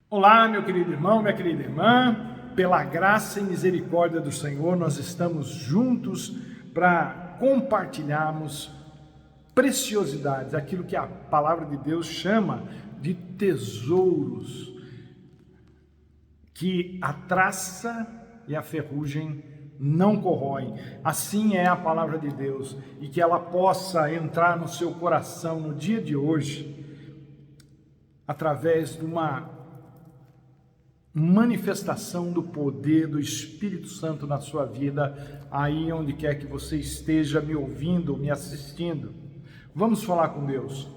Olá, meu querido irmão, minha querida irmã, pela graça e misericórdia do Senhor, nós estamos juntos para compartilharmos preciosidades, aquilo que a palavra de Deus chama de tesouros, que a traça e a ferrugem não corroem. Assim é a palavra de Deus, e que ela possa entrar no seu coração no dia de hoje, através de uma manifestação do poder do Espírito Santo na sua vida, aí onde quer que você esteja me ouvindo, me assistindo. Vamos falar com Deus.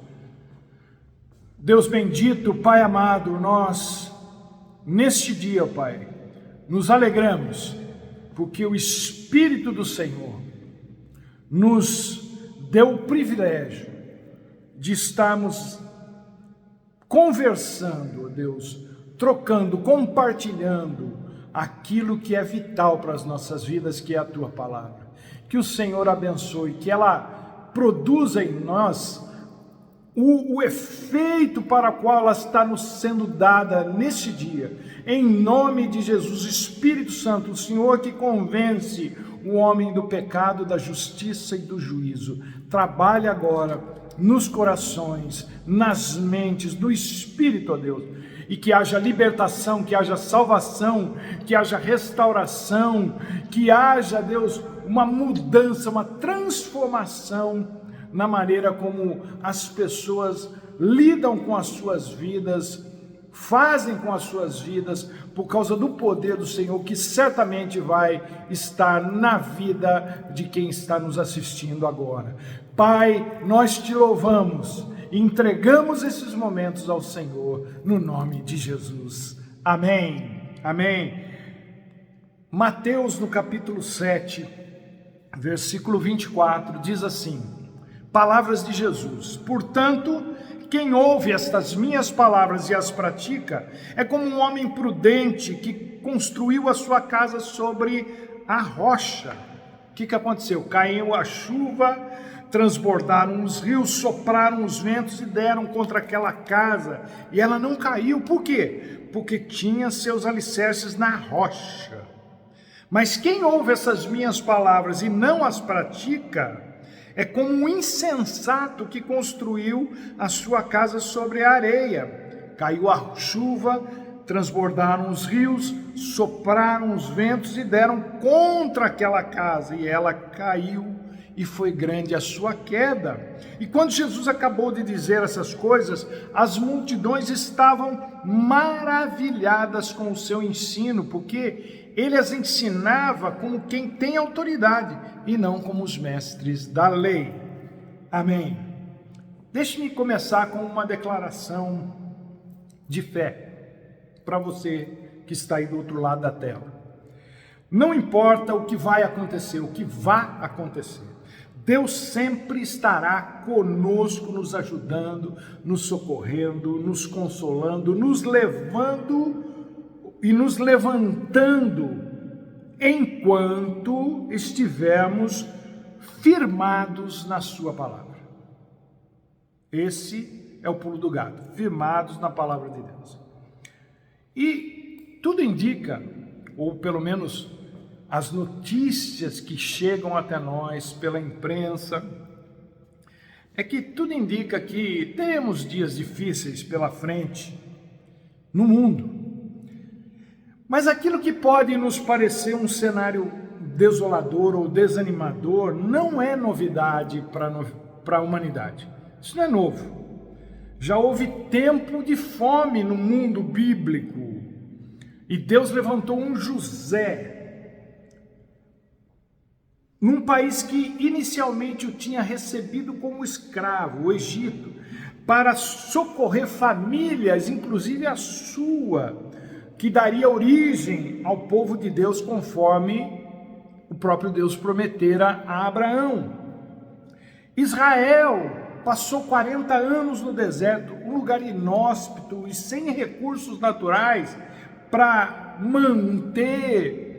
Deus bendito, Pai amado, nós, neste dia, Pai, nos alegramos, porque o Espírito do Senhor nos deu o privilégio de estarmos conversando, ó Deus, trocando, compartilhando aquilo que é vital para as nossas vidas, que é a Tua Palavra. Que o Senhor abençoe, que ela produza em nós o efeito para o qual ela está nos sendo dada neste dia. Em nome de Jesus, Espírito Santo, o Senhor que convence o homem do pecado, da justiça e do juízo, trabalhe agora nos corações, nas mentes, do Espírito, ó Deus, e que haja libertação, que haja salvação, que haja restauração, que haja, Deus, uma mudança, uma transformação na maneira como as pessoas lidam com as suas vidas, fazem com as suas vidas, por causa do poder do Senhor, que certamente vai estar na vida de quem está nos assistindo agora. Pai, nós te louvamos, entregamos esses momentos ao Senhor, no nome de Jesus. Amém. Amém. Mateus, no capítulo 7, versículo 24, diz assim: palavras de Jesus: portanto, quem ouve estas minhas palavras e as pratica, é como um homem prudente que construiu a sua casa sobre a rocha. O que aconteceu? Caiu a chuva, transbordaram os rios, sopraram os ventos e deram contra aquela casa, e ela não caiu. Por quê? Porque tinha seus alicerces na rocha. Mas quem ouve essas minhas palavras e não as pratica, é como um insensato que construiu a sua casa sobre a areia. Caiu a chuva, transbordaram os rios, sopraram os ventos e deram contra aquela casa, e ela caiu, e foi grande a sua queda. E quando Jesus acabou de dizer essas coisas, as multidões estavam maravilhadas com o seu ensino, porque ele as ensinava como quem tem autoridade e não como os mestres da lei. Amém. Deixe-me começar com uma declaração de fé para você que está aí do outro lado da tela. Não importa o que vai acontecer, o que vá acontecer, Deus sempre estará conosco, nos ajudando, nos socorrendo, nos consolando, nos levando e nos levantando enquanto estivermos firmados na sua palavra. Esse é o pulo do gato, firmados na palavra de Deus. E tudo indica, ou pelo menos as notícias que chegam até nós pela imprensa, é que tudo indica que teremos dias difíceis pela frente no mundo. Mas aquilo que pode nos parecer um cenário desolador ou desanimador não é novidade para a humanidade. Isso não é novo. Já houve tempo de fome no mundo bíblico, e Deus levantou um José, num país que inicialmente o tinha recebido como escravo, o Egito, para socorrer famílias, inclusive a sua, que daria origem ao povo de Deus, conforme o próprio Deus prometera a Abraão. Israel passou 40 anos no deserto, um lugar inóspito e sem recursos naturais para manter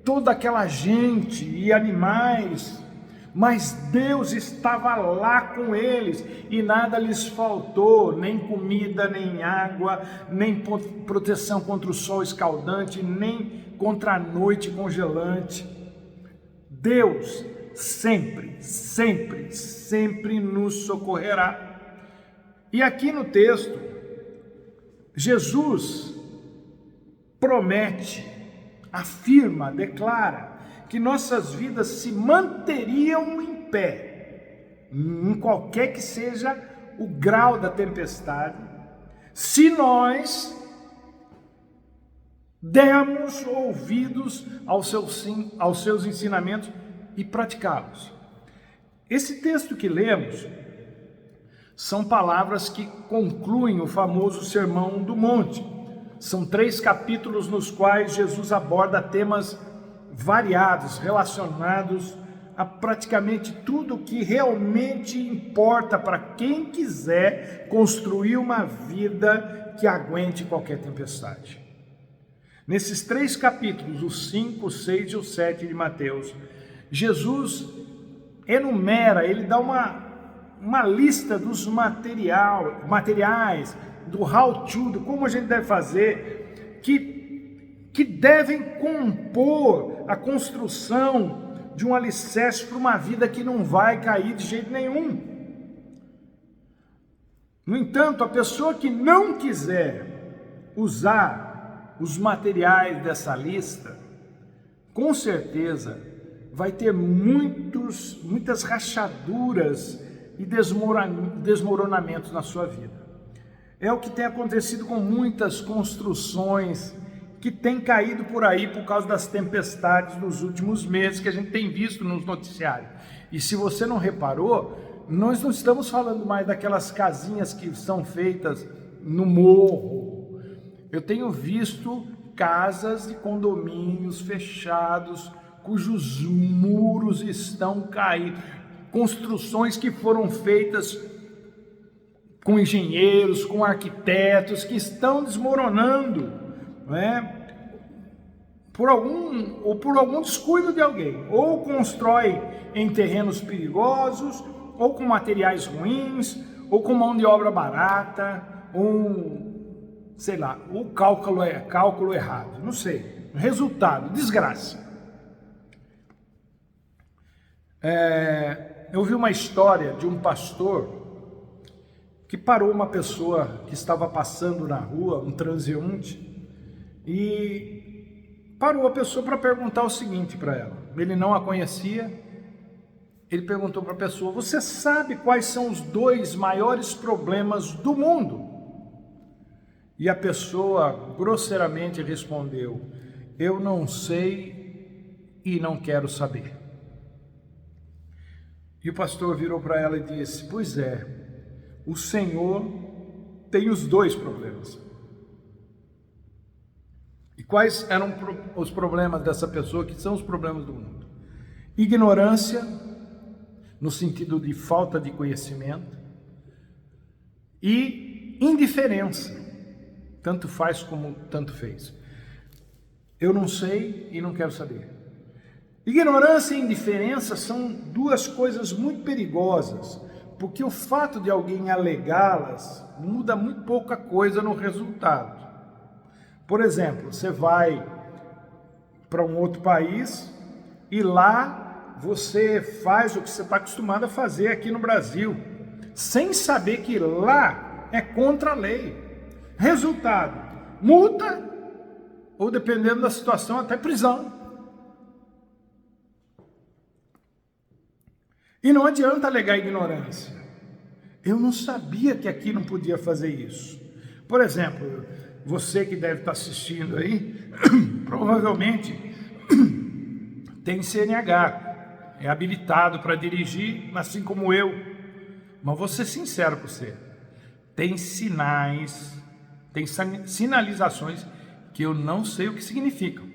toda aquela gente e animais, mas Deus estava lá com eles e nada lhes faltou, nem comida, nem água, nem proteção contra o sol escaldante, nem contra a noite congelante. Deus sempre, sempre, sempre nos socorrerá. E aqui no texto, Jesus promete, afirma, declara que nossas vidas se manteriam em pé, em qualquer que seja o grau da tempestade, se nós dermos ouvidos aos seus ensinamentos e praticá-los. Esse texto que lemos são palavras que concluem o famoso Sermão do Monte. São 3 capítulos nos quais Jesus aborda temas variados, relacionados a praticamente tudo que realmente importa para quem quiser construir uma vida que aguente qualquer tempestade. Nesses 3 capítulos, os 5, o 6 e o 7 de Mateus, Jesus enumera, ele dá uma lista dos materiais, do how-to, do como a gente deve fazer, que devem compor a construção de um alicerce para uma vida que não vai cair de jeito nenhum. No entanto, a pessoa que não quiser usar os materiais dessa lista, com certeza vai ter muitas rachaduras e desmoronamentos na sua vida. É o que tem acontecido com muitas construções que têm caído por aí por causa das tempestades dos últimos meses que a gente tem visto nos noticiários. E se você não reparou, nós não estamos falando mais daquelas casinhas que são feitas no morro. Eu tenho visto casas e condomínios fechados, cujos muros estão caídos, construções que foram feitas com engenheiros, com arquitetos, que estão desmoronando, não é? Por algum descuido de alguém, ou constrói em terrenos perigosos, ou com materiais ruins, ou com mão de obra barata, ou sei lá, o cálculo errado, não sei. Resultado, desgraça. Eu vi uma história de um pastor que parou uma pessoa que estava passando na rua, um transeunte, e parou a pessoa para perguntar o seguinte para ela. Ele não a conhecia. Ele perguntou para a pessoa: você sabe quais são os 2 maiores problemas do mundo? E a pessoa grosseiramente respondeu: eu não sei e não quero saber. E o pastor virou para ela e disse: pois é, o Senhor tem os 2 problemas. E quais eram os problemas dessa pessoa, que são os problemas do mundo? Ignorância, no sentido de falta de conhecimento, e indiferença, tanto faz como tanto fez. Eu não sei e não quero saber. Ignorância e indiferença são 2 coisas muito perigosas, porque o fato de alguém alegá-las muda muito pouca coisa no resultado. Por exemplo, você vai para um outro país e lá você faz o que você está acostumado a fazer aqui no Brasil, sem saber que lá é contra a lei. Resultado, multa ou, dependendo da situação, até prisão. E não adianta alegar ignorância. Eu não sabia que aqui não podia fazer isso. Por exemplo, você que deve estar assistindo aí, provavelmente tem CNH, é habilitado para dirigir, assim como eu. Mas vou ser sincero com você, tem sinais, tem sinalizações que eu não sei o que significam.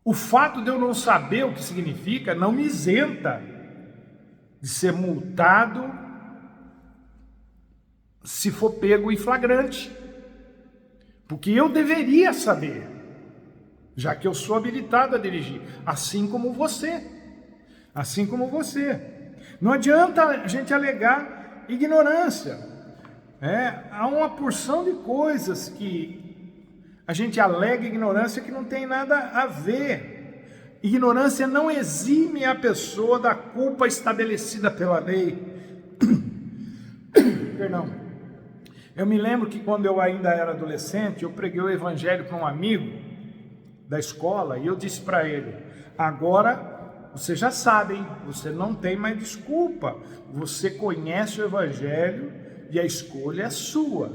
O fato de eu não saber o que significa não me isenta de ser multado se for pego em flagrante, porque eu deveria saber, já que eu sou habilitado a dirigir, assim como você. assim como você. Não adianta a gente alegar ignorância. Há uma porção de coisas que a gente alega ignorância que não tem nada a ver. Ignorância não exime a pessoa da culpa estabelecida pela lei. Perdão. Eu me lembro que quando eu ainda era adolescente, eu preguei o evangelho para um amigo da escola e eu disse para ele: agora você já sabe, hein? Você não tem mais desculpa. Você conhece o evangelho e a escolha é sua.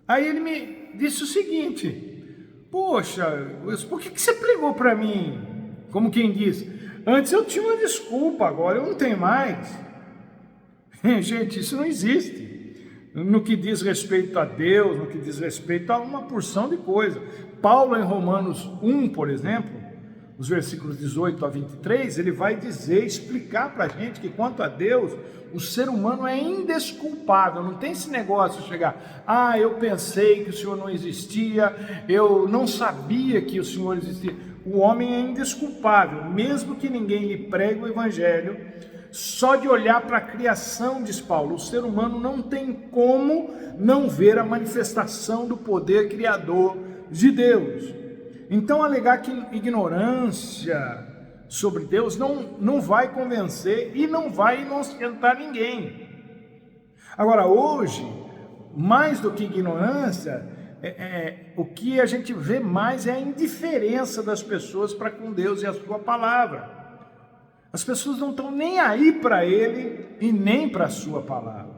Aí ele me disse o seguinte: poxa, por que você pregou para mim? Como quem diz, antes eu tinha uma desculpa, agora eu não tenho mais. Gente, isso não existe. No que diz respeito a Deus, no que diz respeito a uma porção de coisas. Paulo, em Romanos 1, por exemplo, os versículos 18 a 23, ele vai dizer, explicar para a gente que quanto a Deus, o ser humano é indesculpável. Não tem esse negócio de chegar: eu pensei que o Senhor não existia, eu não sabia que o Senhor existia. O homem é indesculpável, mesmo que ninguém lhe pregue o evangelho. Só de olhar para a criação, diz Paulo, o ser humano não tem como não ver a manifestação do poder criador de Deus. Então, alegar que ignorância sobre Deus não vai convencer e não vai inocentar ninguém. Agora, hoje, mais do que ignorância, o que a gente vê mais é a indiferença das pessoas para com Deus e a sua palavra. As pessoas não estão nem aí para Ele e nem para a sua palavra.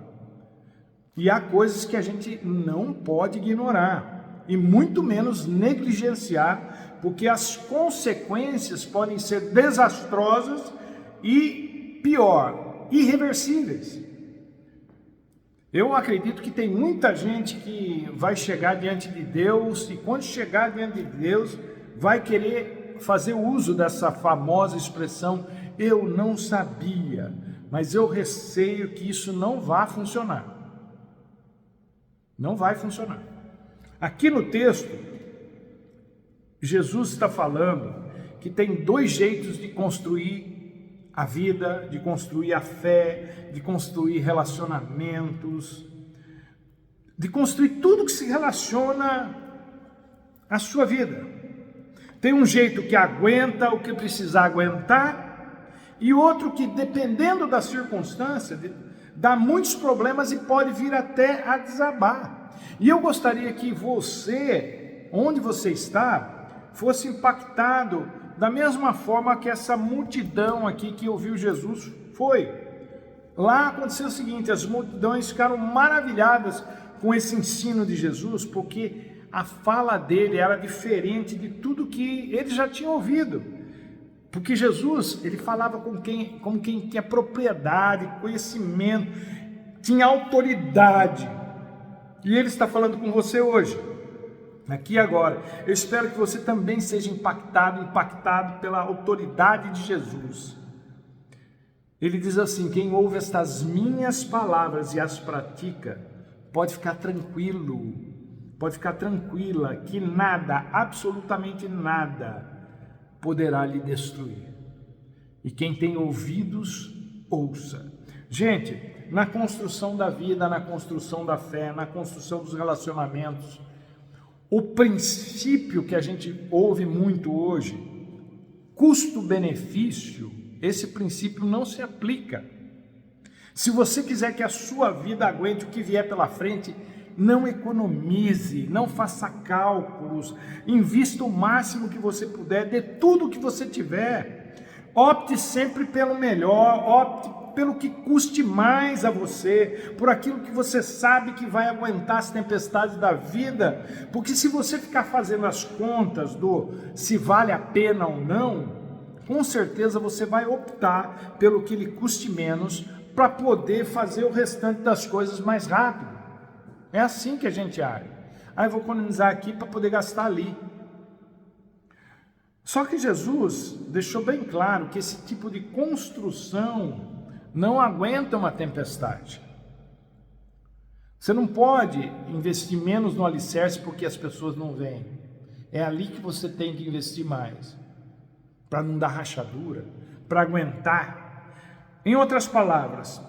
E há coisas que a gente não pode ignorar, e muito menos negligenciar, porque as consequências podem ser desastrosas e, pior, irreversíveis. Eu acredito que tem muita gente que vai chegar diante de Deus, e quando chegar diante de Deus, vai querer fazer uso dessa famosa expressão: eu não sabia, mas eu receio que isso não vá funcionar. Não vai funcionar. Aqui no texto, Jesus está falando que tem dois jeitos de construir a vida, de construir a fé, de construir relacionamentos, de construir tudo que se relaciona à sua vida. Tem um jeito que aguenta o que precisar aguentar, e outro que, dependendo da circunstância, dá muitos problemas e pode vir até a desabar. E eu gostaria que você, onde você está, fosse impactado da mesma forma que essa multidão aqui que ouviu Jesus foi. Lá aconteceu o seguinte: as multidões ficaram maravilhadas com esse ensino de Jesus, porque a fala dele era diferente de tudo que eles já tinham ouvido. Porque Jesus, ele falava como quem tinha propriedade, conhecimento, tinha autoridade. E ele está falando com você hoje, aqui e agora. Eu espero que você também seja impactado pela autoridade de Jesus. Ele diz assim: quem ouve estas minhas palavras e as pratica, pode ficar tranquilo, pode ficar tranquila, que nada, absolutamente nada, poderá lhe destruir. E quem tem ouvidos, ouça. Gente, na construção da vida, na construção da fé, na construção dos relacionamentos, o princípio que a gente ouve muito hoje, custo-benefício, esse princípio não se aplica. Se você quiser que a sua vida aguente o que vier pela frente, não economize, não faça cálculos, invista o máximo que você puder, dê tudo o que você tiver, opte sempre pelo melhor, opte pelo que custe mais a você, por aquilo que você sabe que vai aguentar as tempestades da vida, porque se você ficar fazendo as contas do se vale a pena ou não, com certeza você vai optar pelo que lhe custe menos, para poder fazer o restante das coisas mais rápido. É assim que a gente age. Eu vou economizar aqui para poder gastar ali. Só que Jesus deixou bem claro que esse tipo de construção não aguenta uma tempestade. Você não pode investir menos no alicerce porque as pessoas não vêm. É ali que você tem que investir mais, para não dar rachadura, para aguentar. Em outras palavras,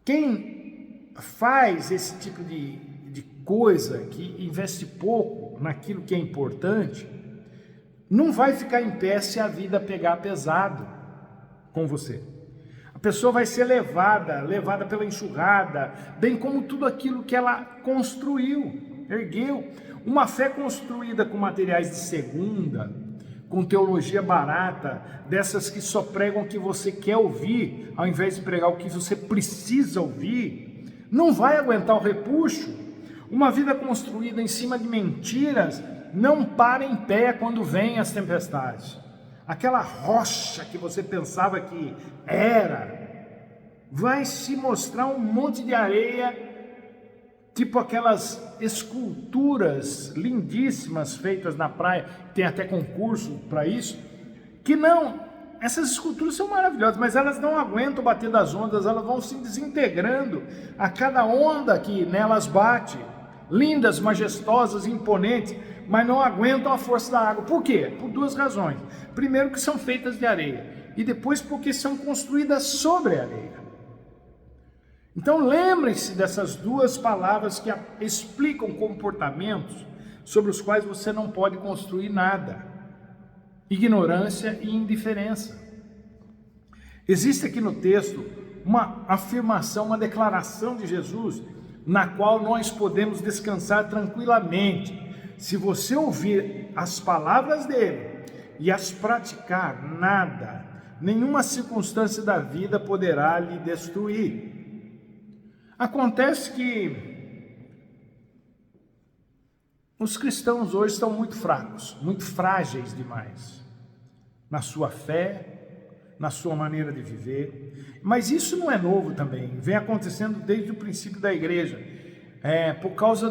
quem faz esse tipo de coisa, que investe pouco naquilo que é importante, não vai ficar em pé se a vida pegar pesado com você. A pessoa vai ser levada pela enxurrada, bem como tudo aquilo que ela construiu, ergueu. Uma fé construída com materiais de segunda, com teologia barata, dessas que só pregam o que você quer ouvir, ao invés de pregar o que você precisa ouvir, não vai aguentar o repuxo. Uma vida construída em cima de mentiras não para em pé quando vêm as tempestades. Aquela rocha que você pensava que era, vai se mostrar um monte de areia, tipo aquelas esculturas lindíssimas feitas na praia, tem até concurso para isso, que não, essas esculturas são maravilhosas, mas elas não aguentam bater das ondas, elas vão se desintegrando a cada onda que nelas bate, lindas, majestosas, imponentes, mas não aguentam a força da água. Por quê? Por duas razões. Primeiro, que são feitas de areia, e depois porque são construídas sobre a areia. Então lembrem-se dessas duas palavras que explicam comportamentos sobre os quais você não pode construir nada: ignorância e indiferença. Existe aqui no texto uma afirmação, uma declaração de Jesus, na qual nós podemos descansar tranquilamente. Se você ouvir as palavras dele e as praticar, nada, nenhuma circunstância da vida poderá lhe destruir. Acontece que os cristãos hoje estão muito fracos, muito frágeis demais, na sua fé, na sua maneira de viver. Mas isso não é novo também, vem acontecendo desde o princípio da igreja, por causa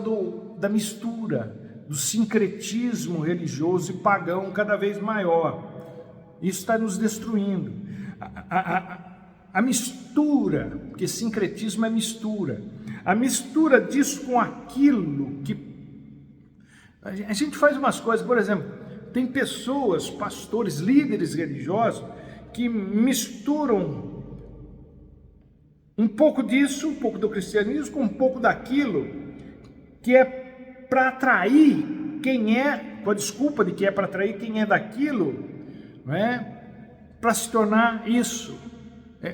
da mistura, do sincretismo religioso e pagão cada vez maior. Isso está nos destruindo. A mistura, porque sincretismo é mistura, a mistura disso com aquilo que... A gente faz umas coisas, por exemplo, tem pessoas, pastores, líderes religiosos, que misturam um pouco disso, um pouco do cristianismo, com um pouco daquilo, que é para atrair quem é, com a desculpa de que é para atrair quem é daquilo, não é? Para se tornar isso.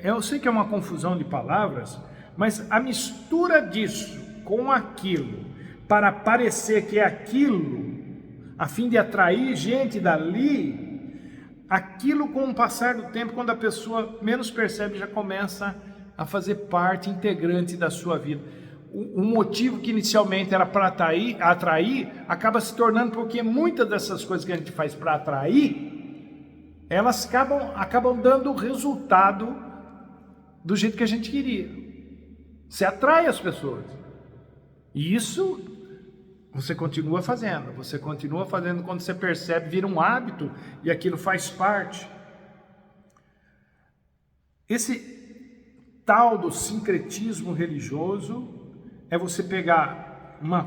Eu sei que é uma confusão de palavras, mas a mistura disso com aquilo, para parecer que é aquilo, a fim de atrair gente dali, aquilo com o passar do tempo, quando a pessoa menos percebe, já começa a fazer parte integrante da sua vida. O motivo que inicialmente era para atrair, acaba se tornando, porque muitas dessas coisas que a gente faz para atrair, elas acabam dando o resultado do jeito que a gente queria. Você atrai as pessoas. E isso você continua fazendo quando você percebe, vira um hábito e aquilo faz parte. Esse tal do sincretismo religioso é você pegar uma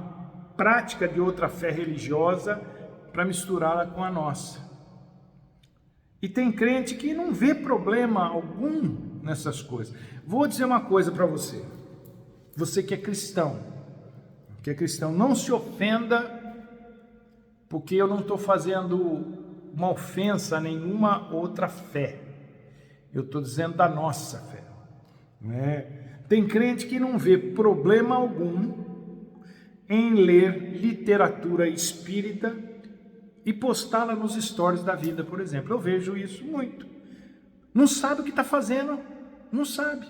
prática de outra fé religiosa para misturá-la com a nossa. E tem crente que não vê problema algum nessas coisas. Vou dizer uma coisa para você. Você que é cristão, não se ofenda, porque eu não estou fazendo uma ofensa a nenhuma outra fé. Eu estou dizendo da nossa fé, né? Tem crente que não vê problema algum em ler literatura espírita e postá-la nos stories da vida, por exemplo. Eu vejo isso muito. Não sabe o que está fazendo, não sabe.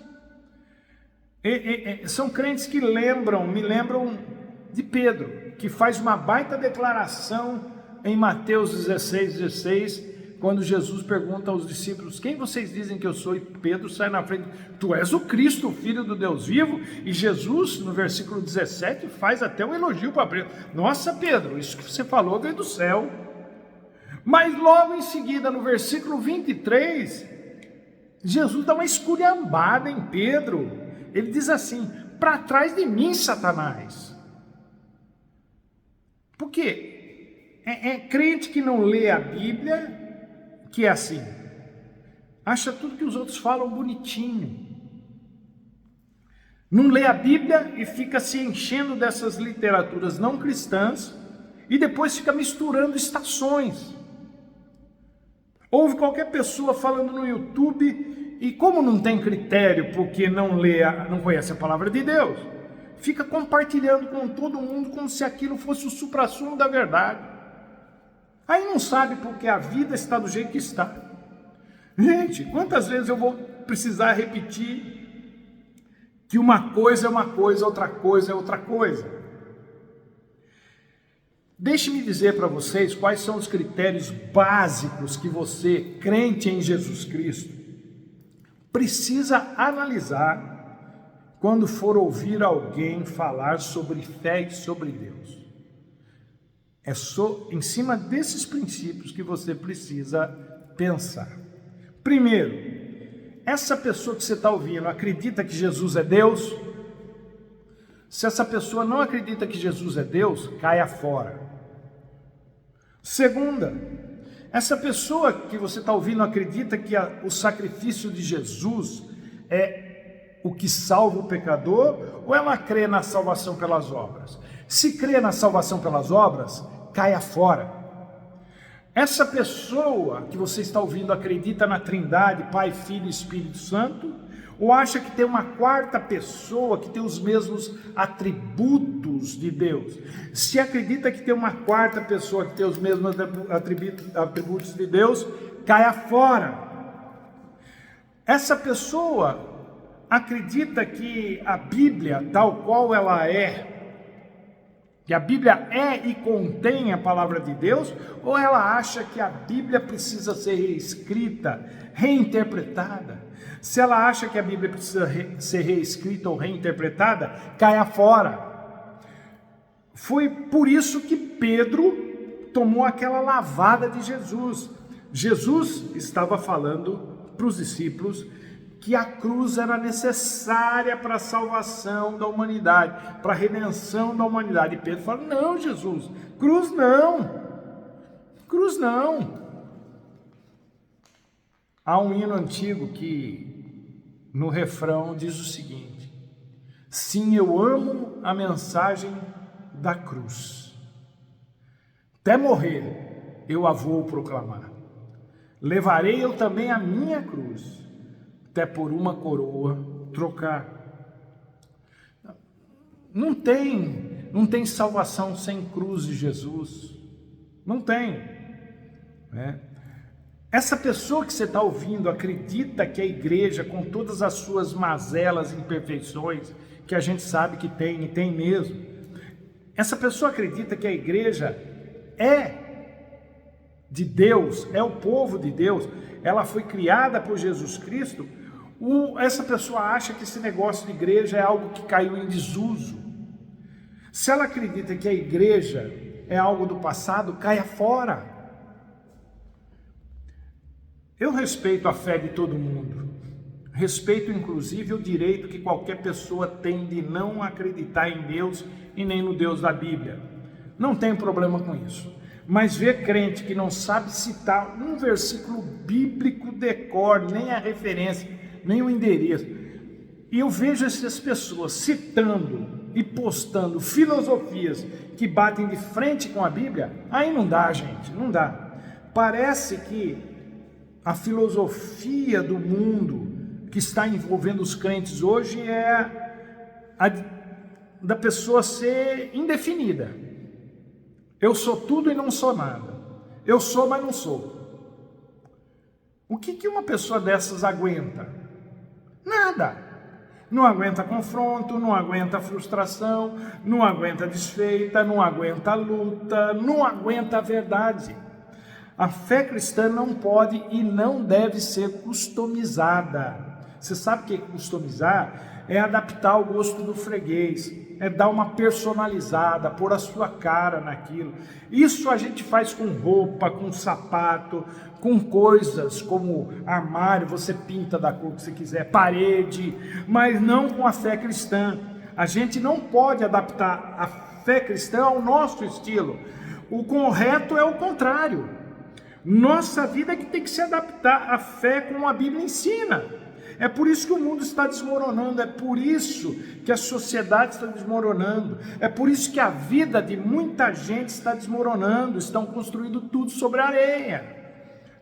São crentes que me lembram de Pedro, que faz uma baita declaração em Mateus 16, quando Jesus pergunta aos discípulos: quem vocês dizem que eu sou? E Pedro sai na frente: tu és o Cristo, o Filho do Deus vivo. E Jesus, no versículo 17, faz até um elogio para Pedro: nossa, Pedro, isso que você falou veio do céu. Mas logo em seguida, no versículo 23, Jesus dá uma esculhambada em Pedro. Ele diz assim: para trás de mim, Satanás. Por quê? É crente que não lê a Bíblia, que é assim. Acha tudo que os outros falam bonitinho. Não lê a Bíblia e fica se enchendo dessas literaturas não cristãs e depois fica misturando estações. Ouve qualquer pessoa falando no YouTube e como não tem critério porque não conhece a palavra de Deus, fica compartilhando com todo mundo como se aquilo fosse o suprassumo da verdade. Aí não sabe porque a vida está do jeito que está. Gente, quantas vezes eu vou precisar repetir que uma coisa é uma coisa, outra coisa é outra coisa? Deixe-me dizer para vocês quais são os critérios básicos que você, crente em Jesus Cristo, precisa analisar quando for ouvir alguém falar sobre fé e sobre Deus. É só em cima desses princípios que você precisa pensar. Primeiro, essa pessoa que você está ouvindo acredita que Jesus é Deus? Se essa pessoa não acredita que Jesus é Deus, caia fora. Segunda, essa pessoa que você está ouvindo acredita que o sacrifício de Jesus é o que salva o pecador, ou ela crê na salvação pelas obras? Se crê na salvação pelas obras, caia fora. Essa pessoa que você está ouvindo acredita na Trindade, Pai, Filho e Espírito Santo? Ou acha que tem uma quarta pessoa que tem os mesmos atributos de Deus? Se acredita que tem uma quarta pessoa que tem os mesmos atributos de Deus, caia fora. Essa pessoa acredita que a Bíblia, tal qual ela é, que a Bíblia é e contém a palavra de Deus, ou ela acha que a Bíblia precisa ser reescrita, reinterpretada? Se ela acha que a Bíblia precisa ser reescrita ou reinterpretada, caia fora. Foi por isso que Pedro tomou aquela lavada de Jesus. Jesus estava falando para os discípulos que a cruz era necessária para a salvação da humanidade, para a redenção da humanidade. E Pedro fala: não, Jesus, cruz não, cruz não. Há um hino antigo que no refrão diz o seguinte: sim, eu amo a mensagem da cruz, até morrer eu a vou proclamar, levarei eu também a minha cruz, até por uma coroa trocar. Não tem salvação sem cruz de Jesus. Não tem. Né? Essa pessoa que você está ouvindo acredita que a igreja, com todas as suas mazelas e imperfeições, que a gente sabe que tem, e tem mesmo, essa pessoa acredita que a igreja é de Deus, é o povo de Deus, ela foi criada por Jesus Cristo. Essa pessoa acha que esse negócio de igreja é algo que caiu em desuso. Se ela acredita que a igreja é algo do passado, caia fora. Eu respeito a fé de todo mundo, respeito inclusive o direito que qualquer pessoa tem de não acreditar em Deus e nem no Deus da Bíblia. Não tenho problema com isso. Mas ver crente que não sabe citar um versículo bíblico de cor, nem a referência, nem o endereço. E eu vejo essas pessoas citando e postando filosofias que batem de frente com a Bíblia. Aí não dá, gente, não dá. Parece que a filosofia do mundo que está envolvendo os crentes hoje é a da pessoa ser indefinida. Eu sou tudo e não sou nada. Eu sou, mas não sou. O que uma pessoa dessas aguenta? Nada. Não aguenta confronto, não aguenta frustração, não aguenta desfeita, não aguenta luta, não aguenta a verdade. A fé cristã não pode e não deve ser customizada. Você sabe o que é customizar? É adaptar ao gosto do freguês, é dar uma personalizada, pôr a sua cara naquilo. Isso a gente faz com roupa, com sapato, com coisas como armário, você pinta da cor que você quiser, parede, mas não com a fé cristã. A gente não pode adaptar a fé cristã ao nosso estilo. O correto é o contrário. Nossa vida é que tem que se adaptar à fé como a Bíblia ensina. É por isso que o mundo está desmoronando, é por isso que a sociedade está desmoronando, é por isso que a vida de muita gente está desmoronando, estão construindo tudo sobre areia.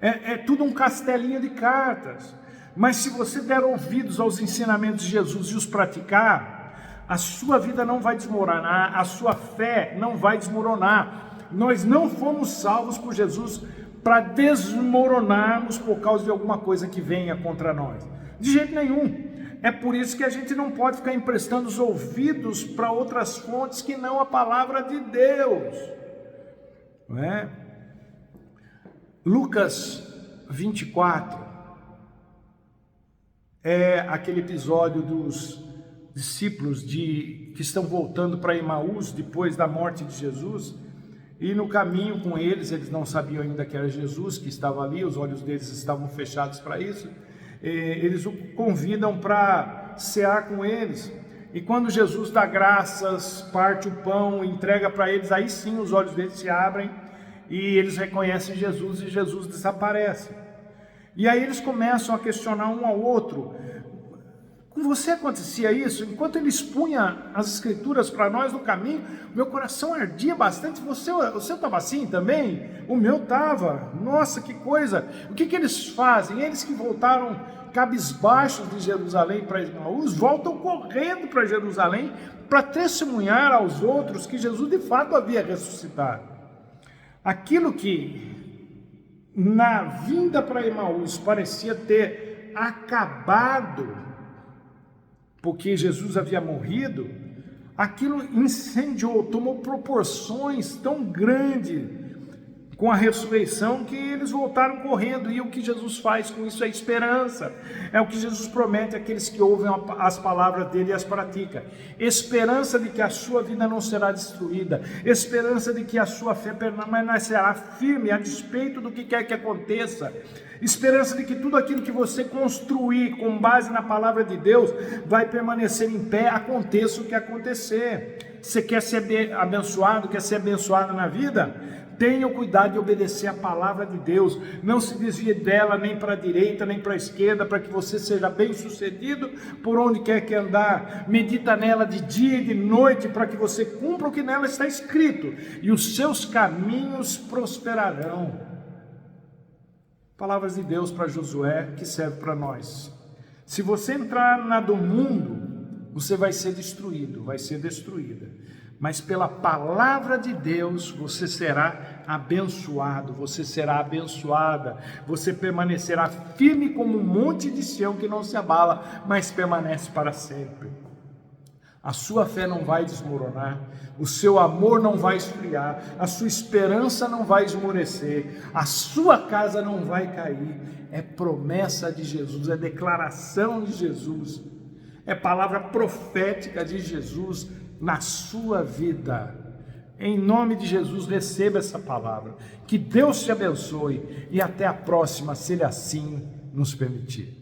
É tudo um castelinho de cartas. Mas se você der ouvidos aos ensinamentos de Jesus e os praticar, a sua vida não vai desmoronar, a sua fé não vai desmoronar. Nós não fomos salvos por Jesus para desmoronarmos por causa de alguma coisa que venha contra nós. De jeito nenhum. É por isso que a gente não pode ficar emprestando os ouvidos para outras fontes que não a palavra de Deus. Não é? Lucas 24 é aquele episódio dos discípulos que estão voltando para Emaús depois da morte de Jesus, e no caminho com eles não sabiam ainda que era Jesus que estava ali, os olhos deles estavam fechados para isso. Eles o convidam para cear com eles, e quando Jesus dá graças, parte o pão, entrega para eles, aí sim os olhos deles se abrem, e eles reconhecem Jesus, e Jesus desaparece. E aí eles começam a questionar um ao outro: com você acontecia isso? Enquanto ele expunha as escrituras para nós no caminho, meu coração ardia bastante. Você estava assim também? O meu estava. Nossa, que coisa! O que eles fazem? Eles que voltaram cabisbaixos de Jerusalém para Emaús, voltam correndo para Jerusalém para testemunhar aos outros que Jesus de fato havia ressuscitado. Aquilo que na vinda para Emaús parecia ter acabado, porque Jesus havia morrido, aquilo incendiou, tomou proporções tão grandes com a ressurreição que eles voltaram correndo. E o que Jesus faz com isso é esperança. É o que Jesus promete àqueles que ouvem as palavras dele e as praticam. Esperança de que a sua vida não será destruída. Esperança de que a sua fé permanecerá firme a despeito do que quer que aconteça. Esperança de que tudo aquilo que você construir com base na palavra de Deus vai permanecer em pé, aconteça o que acontecer. Você quer ser abençoado, quer ser abençoado na vida? Tenha o cuidado de obedecer a palavra de Deus. Não se desvie dela nem para a direita nem para a esquerda, para que você seja bem sucedido por onde quer que andar. Medita nela de dia e de noite, para que você cumpra o que nela está escrito, e os seus caminhos prosperarão. Palavras de Deus para Josué, que serve para nós. Se você entrar na do mundo, você vai ser destruído, vai ser destruída. Mas pela palavra de Deus você será abençoado, você será abençoada, você permanecerá firme como um monte de Sião que não se abala, mas permanece para sempre. A sua fé não vai desmoronar, o seu amor não vai esfriar, a sua esperança não vai esmorecer, a sua casa não vai cair. É promessa de Jesus, é declaração de Jesus, é palavra profética de Jesus na sua vida. Em nome de Jesus, receba essa palavra. Que Deus te abençoe e até a próxima, se Ele assim nos permitir.